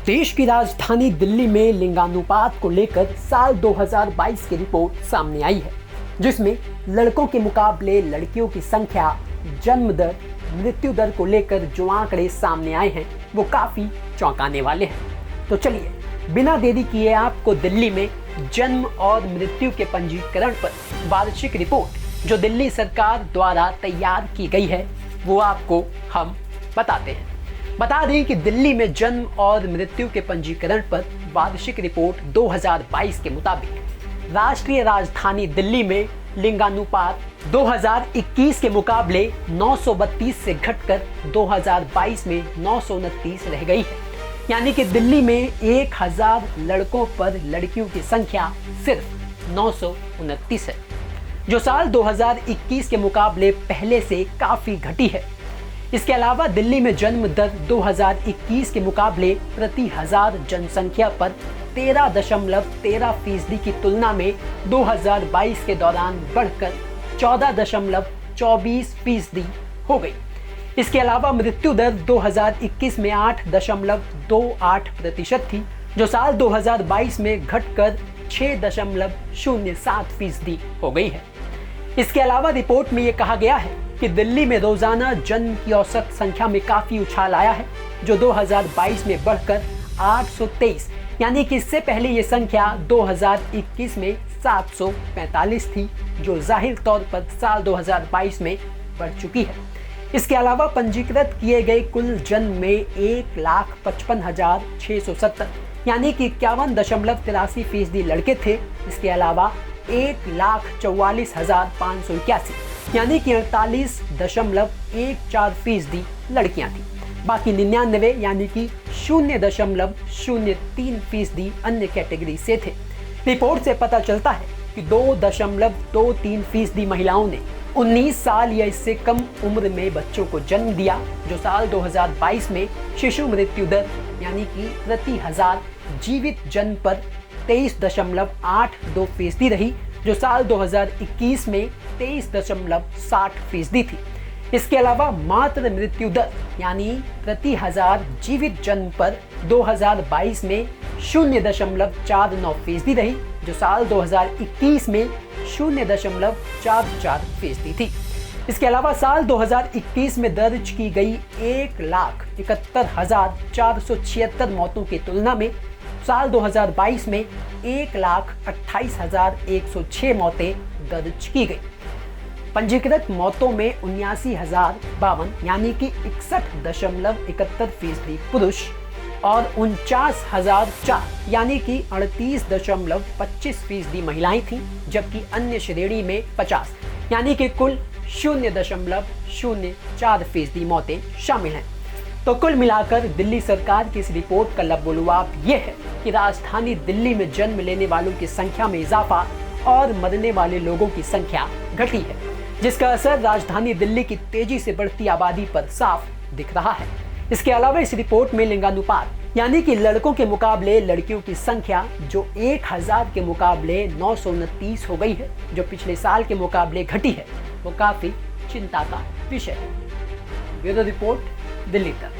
देश की राजधानी दिल्ली में लिंगानुपात को लेकर साल 2022 की रिपोर्ट सामने आई है, जिसमें लड़कों के मुकाबले लड़कियों की संख्या, जन्म दर, मृत्यु दर को लेकर जो आंकड़े सामने आए हैं वो काफी चौंकाने वाले हैं। तो चलिए बिना देरी किए आपको दिल्ली में जन्म और मृत्यु के पंजीकरण पर वार्षिक रिपोर्ट जो दिल्ली सरकार द्वारा तैयार की गई है वो आपको हम बताते हैं। बता दें कि दिल्ली में जन्म और मृत्यु के पंजीकरण पर वार्षिक रिपोर्ट 2022 के मुताबिक राष्ट्रीय राजधानी दिल्ली में लिंगानुपात 2021 के मुकाबले 932 से घटकर 2022 में 929 रह गई है। यानी कि दिल्ली में 1000 लड़कों पर लड़कियों की संख्या सिर्फ 929 है, जो साल 2021 के मुकाबले पहले से काफी घटी है। इसके अलावा दिल्ली में जन्म दर 2021 के मुकाबले प्रति हजार जनसंख्या पर 13.13% की तुलना में 2022 के दौरान बढ़कर 14.24% हो गई। इसके अलावा मृत्यु दर 2021 में 8.28% थी, जो साल 2022 में घटकर 6.07% हो गई है। इसके अलावा रिपोर्ट में ये कहा गया है कि दिल्ली में रोजाना जन्म की औसत संख्या में काफी उछाल आया है, जो 2022 में बढ़कर 823, यानी कि इससे पहले ये संख्या 2021 में 745 थी, जो जाहिर तौर पर साल 2022 में बढ़ चुकी है। इसके अलावा पंजीकृत किए गए कुल जन्म में 1,55,670, यानी कि 51.83% लड़के थे। इसके अलावा 1,44,581, यानी कि 48.14% लड़कियां थी। बाकी 99 यानी कि 0.03% अन्य कैटेगरी से थे। रिपोर्ट से पता चलता है कि 2.23% महिलाओं ने 19 साल या इससे कम उम्र में बच्चों को जन्म दिया, जो साल 2022 में शिशु मृत्यु दर यानी कि प्रति हजार जीवित जन्म पर 23.82% रही, जो साल 2021 में 23.60% थी। इसके अलावा मातृ मृत्यु दर यानी प्रति हजार जीवित जन्म पर 2022 में 0.49% रही, जो साल 2021 में 0.44% थी। इसके अलावा साल 2021 में दर्ज की गई 1,71,476 मौतों की तुलना में साल 2022 में 1,28,106 मौतें दर्ज की गई। पंजीकृत मौतों में 79,052 यानी कि 61.71% पुरुष और 49,004 यानी कि 38.25% महिलाएं थीं, जबकि अन्य श्रेणी में 50 यानी कि कुल 0.04% मौतें शामिल हैं। तो कुल मिलाकर दिल्ली सरकार की इस रिपोर्ट का लबोलुआब ये है कि राजधानी दिल्ली में जन्म लेने वालों की संख्या में इजाफा और मरने वाले लोगों की संख्या घटी है, जिसका असर राजधानी दिल्ली की तेजी से बढ़ती आबादी पर साफ दिख रहा है। इसके अलावा इस रिपोर्ट में लिंगानुपात यानी कि लड़कों के मुकाबले लड़कियों की संख्या जो 1000 के मुकाबले 929 हो गई है, जो पिछले साल के मुकाबले घटी है, वो काफी चिंता का विषय है। ब्यूरो रिपोर्ट, दिल्ली तक।